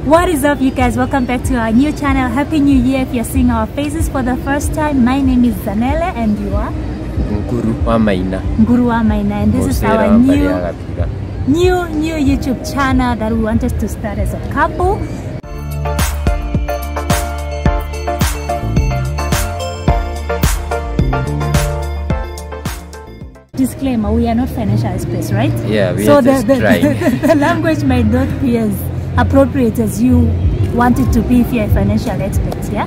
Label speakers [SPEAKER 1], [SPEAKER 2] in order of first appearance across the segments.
[SPEAKER 1] What is up, you guys? Welcome back to our new channel. Happy New Year if you're seeing our faces for the first time. My name is Zanele and you are?
[SPEAKER 2] Nguru wa Maina.
[SPEAKER 1] Nguru wa Maina, and this is our new YouTube channel that we wanted to start as a couple. Disclaimer, we are not financial experts, right?
[SPEAKER 2] Yeah, we are just trying.
[SPEAKER 1] The language might not be as appropriate as you want it to be if you're a financial expert, yeah?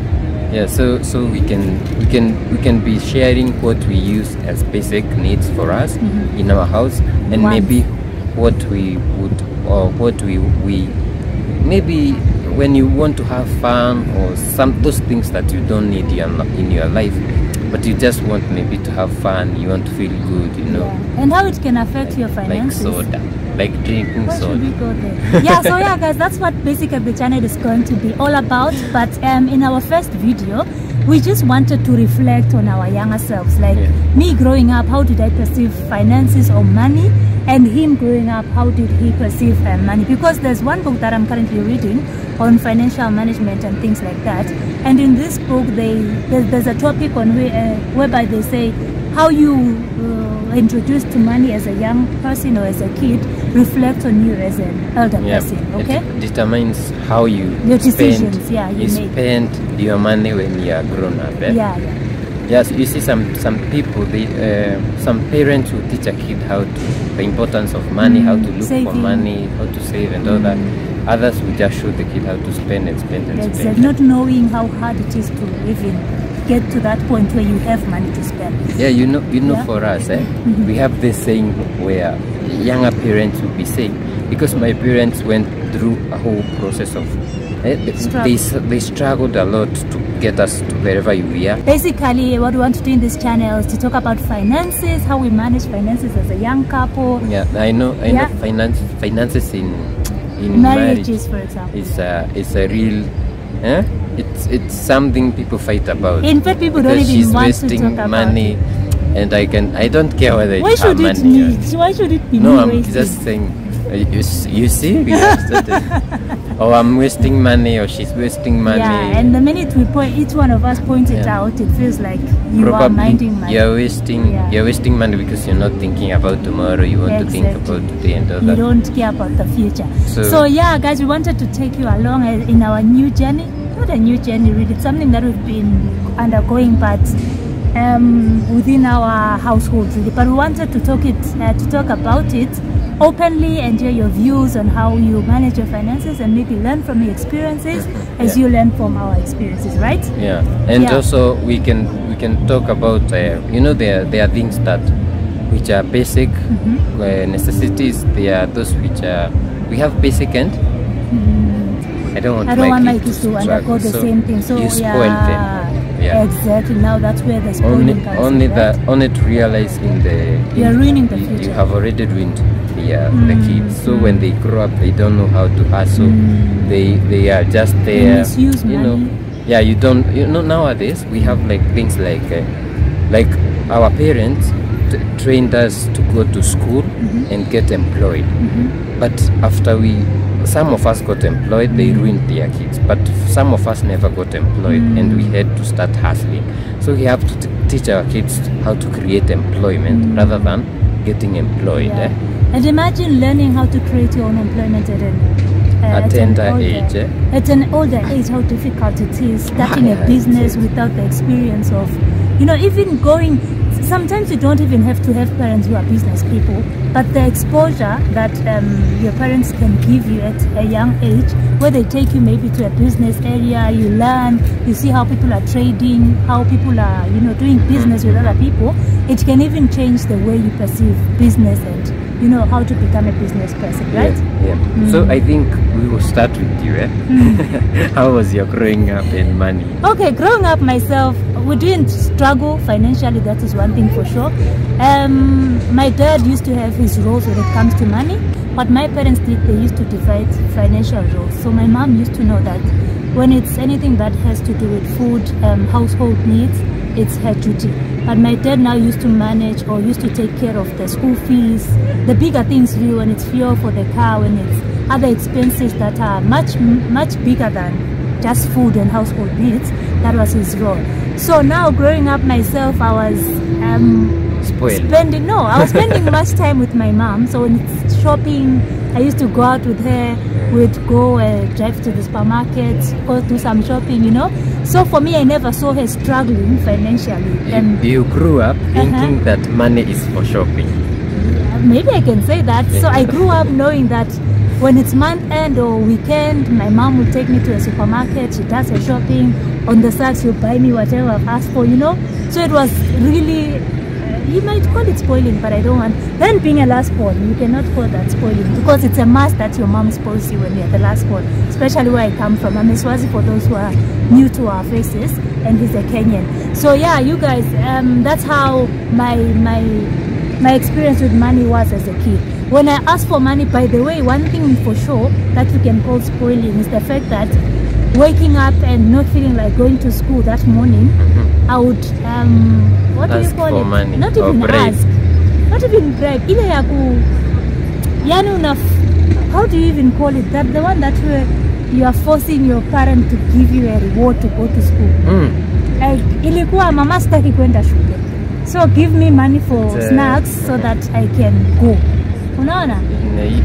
[SPEAKER 2] Yeah, so we can be sharing what we use as basic needs for us in our house, and maybe what we would, or what we maybe when you want to have fun, or those things that you don't need in your life, but you just want maybe to have fun, you want to feel good, you know.
[SPEAKER 1] Yeah. And how it can affect your finances.
[SPEAKER 2] Like soda, like drinking soda.
[SPEAKER 1] Should we go there? Yeah, so yeah guys, that's what basically the channel is going to be all about. But in our first video, we just wanted to reflect on our younger selves. Like me growing up, how did I perceive finances or money? And him growing up, how did he perceive money? Because there's one book that I'm currently reading on financial management and things like that. And in this book, there's a topic on whereby they say how you introduced to money as a young person or as a kid reflects on you as an elder person. Okay,
[SPEAKER 2] it determines how you
[SPEAKER 1] decisions.
[SPEAKER 2] Spend your money when you are grown up. Yes, you see some people, some parents will teach a kid the importance of money, how to look for money, how to save and all that. Others will just show the kid how to spend and spend and spend.
[SPEAKER 1] Not knowing how hard it is to even get to that point where you have money to spend.
[SPEAKER 2] Yeah, you know, for us, we have this saying where younger parents will be saying, because my parents went through a whole process of they struggled a lot to get us to wherever we are. Basically,
[SPEAKER 1] what we want to do in this channel is to talk about finances, how we manage finances as a young couple.
[SPEAKER 2] Yeah, I know finances in
[SPEAKER 1] marriages, for example.
[SPEAKER 2] It's a real it's something people fight about.
[SPEAKER 1] In fact, people don't even want to talk about money,
[SPEAKER 2] and I don't care whether it's money.
[SPEAKER 1] Why should it be?
[SPEAKER 2] No, I'm just saying. You see, we have started. Oh, I'm wasting money, or she's wasting money.
[SPEAKER 1] Yeah, and the minute each one of us point it out, it feels like you are minding money.
[SPEAKER 2] You're wasting money because you're not thinking about tomorrow. You want to think about today and all that.
[SPEAKER 1] You don't care about the future. So yeah, guys, we wanted to take you along in our new journey. Not a new journey, really. It's something that we've been undergoing, but within our household, really. But we wanted to talk about it openly and hear your views on how you manage your finances, and maybe learn from your experiences as you learn from our experiences, right?
[SPEAKER 2] Yeah, and also we can talk about you know, there are things which are basic necessities. There are those which are we have basic and I don't want my kids to undergo the same thing. So you spoil them. Yeah.
[SPEAKER 1] Exactly. Now that's where the spoiling comes in, right?
[SPEAKER 2] Only to realize
[SPEAKER 1] you're ruining the future.
[SPEAKER 2] You have already ruined the kids. So when they grow up, they don't know how to hustle. They are just there.
[SPEAKER 1] They misuse money.
[SPEAKER 2] Yeah, you know nowadays we have like things like our parents trained us to go to school and get employed. But after some of us got employed, they ruined their kids. But some of us never got employed, and we had to start hustling. So we have to teach our kids how to create employment rather than getting employed.
[SPEAKER 1] And imagine learning how to create your own employment at an older age, how difficult it is starting a business without the experience of, you know, even going. Sometimes you don't even have to have parents who are business people, but the exposure that your parents can give you at a young age, where they take you maybe to a business area, you learn, you see how people are trading, how people are, you know, doing business with other people. It can even change the way you perceive business and, you know, how to become a business person, right?
[SPEAKER 2] Yeah. So I think we will start with you. How was your growing up in money?
[SPEAKER 1] Okay, growing up myself, we didn't struggle financially, that is one thing for sure. My dad used to have his roles when it comes to money. What my parents did, they used to divide financial roles. So my mom used to know that when it's anything that has to do with food, household needs, it's her duty. But my dad now used to manage, or used to take care of the school fees, the bigger things, really, when it's fuel for the car, when it's other expenses that are much bigger than just food and household needs. That was his role. So now growing up myself, I was
[SPEAKER 2] Spoiled.
[SPEAKER 1] I was spending much time with my mom. So when it's shopping, I used to go out with her. We'd go drive to the supermarket, go do some shopping, you know. So for me, I never saw her struggling financially. And
[SPEAKER 2] you grew up thinking that money is for shopping.
[SPEAKER 1] Maybe I can say that. So I grew up knowing that when it's month end or weekend, my mom will take me to a supermarket. She does her shopping. On the side, she'll buy me whatever I've asked for, you know. So it was really, you might call it spoiling, but I don't want. Then being a last born, you cannot call that spoiling, because it's a must that your mom spoils you when you're the last born. Especially where I come from. I'm a Swazi for those who are new to our faces, and he's a Kenyan. So yeah, you guys, that's how my experience with money was as a kid. When I asked for money, by the way, one thing for sure that you can call spoiling is the fact that waking up and not feeling like going to school that morning, I would what do you call it?
[SPEAKER 2] Money.
[SPEAKER 1] Not even ask, not even bribe. Ile ya ku, yani how do you even call it? That the one that you are forcing your parent to give you a reward to go to school. Like ilikuwa mama sitaki kwenda shule, so give me money for snacks so that I can go. Unaona?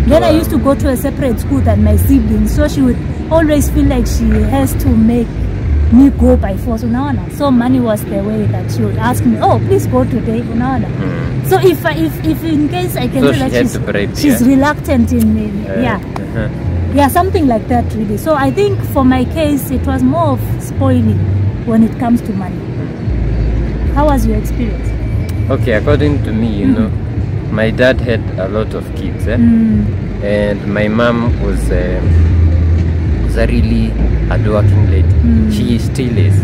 [SPEAKER 1] Then I used to go to a separate school than my siblings, so she would always feel like she has to make me go by force. Unaona? So money was the way that she would ask me, oh, please go today. Unaona? So if in case I can
[SPEAKER 2] so
[SPEAKER 1] say that she's reluctant in yeah, something like that really. So I think for my case it was more of spoiling when it comes to money. How was your experience?
[SPEAKER 2] Okay, according to me, you know, my dad had a lot of kids, and my mom was a really hardworking lady. She still is,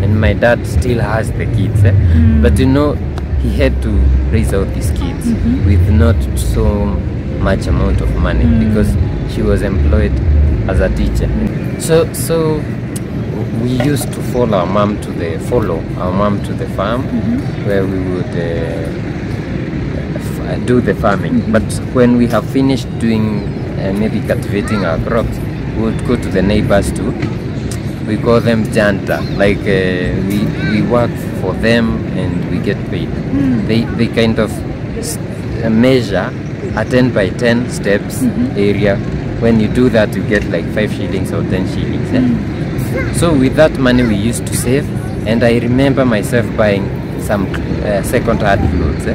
[SPEAKER 2] and my dad still has the kids. But you know, he had to raise out these kids with not so much amount of money because she was employed as a teacher. So we used to follow our mom to the farm, where we would do the farming. But when we have finished doing maybe cultivating our crops, we would go to the neighbors too. We call them janta, like we work for them and we get paid. They kind of measure a 10 by 10 steps area. When you do that, you get like 5 shillings or 10 shillings. So with that money we used to save, and I remember myself buying some second-hand clothes.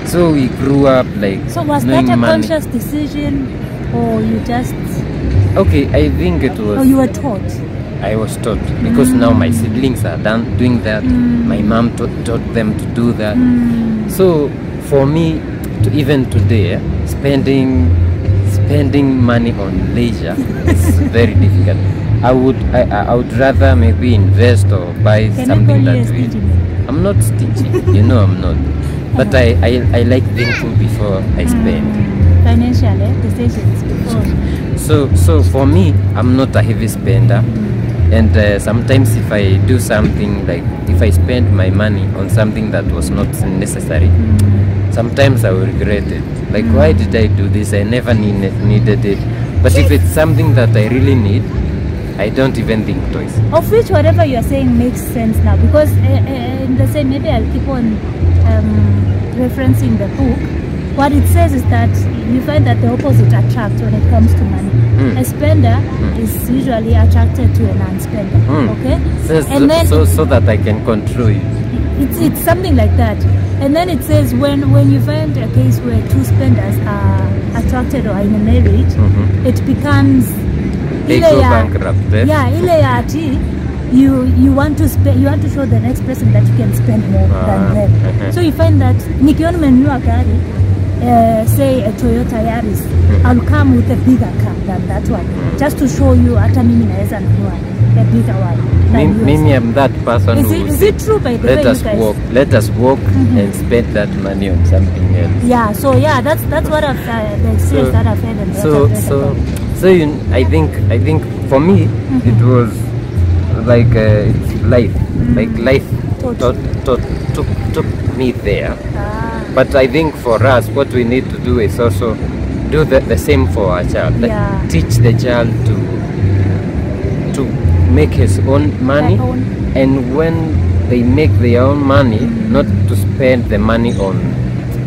[SPEAKER 2] So we grew up like.
[SPEAKER 1] So was that a conscious decision, or you just? Okay,
[SPEAKER 2] I think it was.
[SPEAKER 1] Oh, you were taught.
[SPEAKER 2] I was taught, because now my siblings are doing that. My mom taught them to do that. So for me, even today, spending money on leisure is very difficult. I would rather maybe invest or buy something that I'm not stingy, you know I'm not. But I like thinking before I spend.
[SPEAKER 1] Financial decisions before.
[SPEAKER 2] So for me, I'm not a heavy spender. And sometimes if I do something, like if I spend my money on something that was not necessary, sometimes I will regret it. Like, why did I do this? I never needed it. But if it's something that I really need, I don't even think twice.
[SPEAKER 1] Of which whatever you are saying makes sense now, because in the same, maybe I'll keep on referencing the book. What it says is that you find that the opposite attracts when it comes to money. A spender is usually attracted to a non-spender. Okay,
[SPEAKER 2] and then so that I can control you.
[SPEAKER 1] It's something like that. And then it says when you find a case where two spenders are attracted or in a marriage, it becomes
[SPEAKER 2] they go bankrupt.
[SPEAKER 1] Yeah, you want to spend, you want to show the next person that you can spend more than them. So you find that nikiona umenunua gari, say a Toyota Yaris, I'll come with a bigger car than that one, just to show you hata mimi naweza nunua a bigger one.
[SPEAKER 2] Mimi am that person.
[SPEAKER 1] Is it true, by the way,
[SPEAKER 2] let us walk and spend that money on something else.
[SPEAKER 1] Yeah, so yeah, that's what I've the experience that I've had. And
[SPEAKER 2] I think for me it was like it's life, like life took me there. But I think for us, what we need to do is also do the same for our child. Like, teach the child to make his own money, and when they make their own money, not to spend the money on,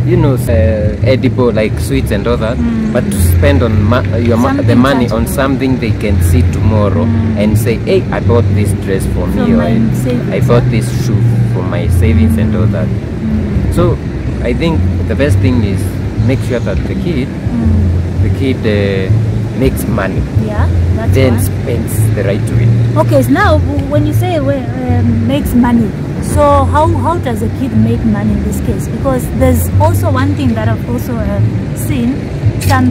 [SPEAKER 2] you know, edible like sweets and all that, but to spend on the money on something they can see tomorrow and say, hey, I bought this dress for me, or I bought this shoe for my savings and all that. So I think the best thing is make sure that the kid makes money, then spends the right way.
[SPEAKER 1] Okay, so now when you say makes money, so how does a kid make money in this case? Because there's also one thing that I've also seen. Some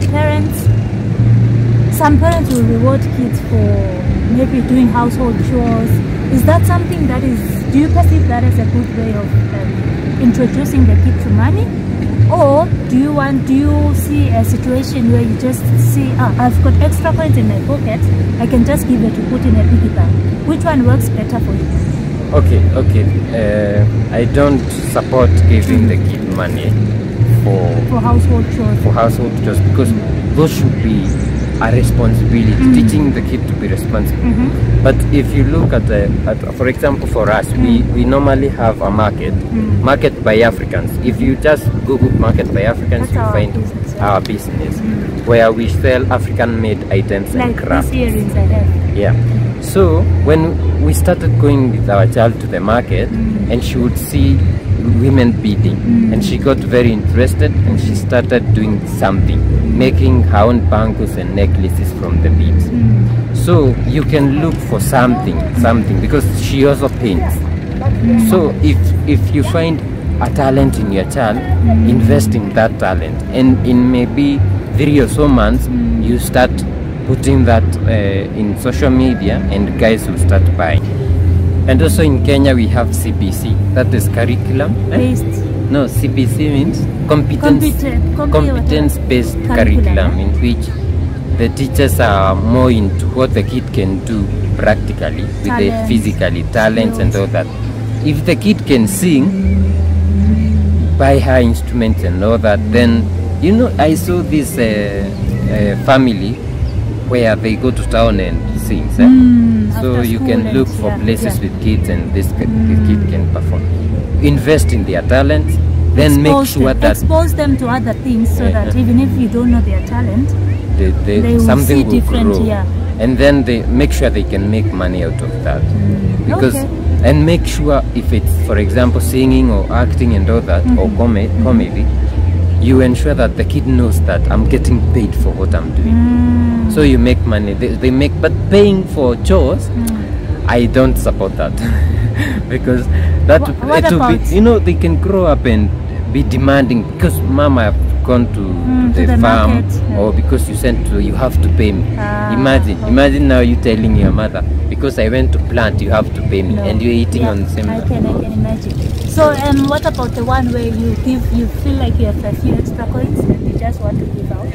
[SPEAKER 1] parents will reward kids for maybe doing household chores. Is that something that is, do you perceive that as a good way of introducing the kid to money? Or do you see a situation where you just see, I've got extra coins in my pocket, I can just give it to put in a piggy bank? Which one works better for you?
[SPEAKER 2] Okay. I don't support giving the kid money for household chores, because those should be a responsibility. Teaching the kid to be responsible. But if you look at for example, for us, we normally have a market by Africans. If you just Google market by Africans, you find our business where we sell African-made items
[SPEAKER 1] like
[SPEAKER 2] and crafts.
[SPEAKER 1] These earrings I have.
[SPEAKER 2] Yeah. So when we started going with our child to the market, and she would see women beading, and she got very interested, and she started doing something, making her own bangles and necklaces from the beads. So you can look for something because she also paints. So if you find a talent in your child, invest in that talent, and in maybe 3 or so months you start putting that in social media, and guys will start buying. And also in Kenya we have CBC, that is curriculum based. No, CBC means competence based curriculum, in which the teachers are more into what the kid can do practically with the physically talents and all that. If the kid can sing, buy her instruments and all that, then, you know, I saw this family where they go to town and sing. So you can look for places with kids, and this kid can perform. Invest in their talents, then make sure that
[SPEAKER 1] expose them to other things, so that even if you don't know their talent, they will
[SPEAKER 2] something
[SPEAKER 1] see different.
[SPEAKER 2] Grow. And then they make sure they can make money out of that. Because and make sure if it's, for example, singing or acting and all that, or comedy, you ensure that the kid knows that I'm getting paid for what I'm doing. So you make money. They make, but paying for chores, I don't support that. Because that it will be, you know, they can grow up and be demanding because mama have gone to the farm, or because you have to pay me. Imagine now you telling your mother, because I went to plant, you have to pay me, and you're eating on the same.
[SPEAKER 1] I can imagine. So what about the one where you feel like you have a few extra coins and you just want to give out?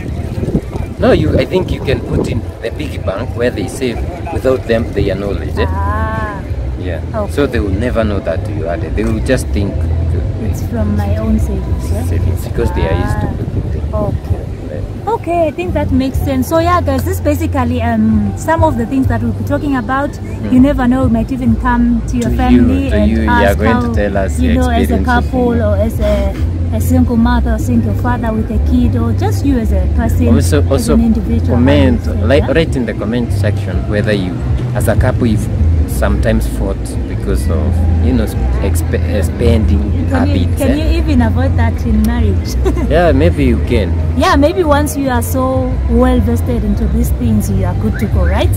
[SPEAKER 2] No, I think you can put in the piggy bank where they save without their knowledge. Yeah. Okay. So they will never know that you added. They will just think
[SPEAKER 1] it's from my own savings.
[SPEAKER 2] Savings, because they are used to putting things.
[SPEAKER 1] Okay, I think that makes sense. So yeah, guys, this is basically some of the things that we'll be talking about. You never know, it might even come to your family and ask
[SPEAKER 2] you are going to tell us,
[SPEAKER 1] you know, as a couple or as a single mother or single father with a kid, or just you as a person,
[SPEAKER 2] also
[SPEAKER 1] as an individual.
[SPEAKER 2] Comment, write in the comment section whether you, as a couple, you've sometimes fought because of, you know, spending habits.
[SPEAKER 1] Can you even avoid that in marriage?
[SPEAKER 2] Yeah, maybe you can.
[SPEAKER 1] Yeah, maybe once you are so well vested into these things, you are good to go, right?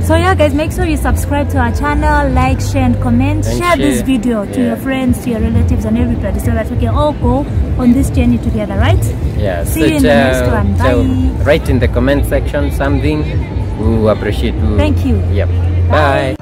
[SPEAKER 1] So yeah, guys, make sure you subscribe to our channel, like, share and comment. Share this video to your friends, to your relatives and everybody, so that we can all go on this journey together, right?
[SPEAKER 2] Yeah.
[SPEAKER 1] See you in the next one. Bye.
[SPEAKER 2] Write in the comment section something. We will appreciate you.
[SPEAKER 1] Thank you.
[SPEAKER 2] Yep. Bye.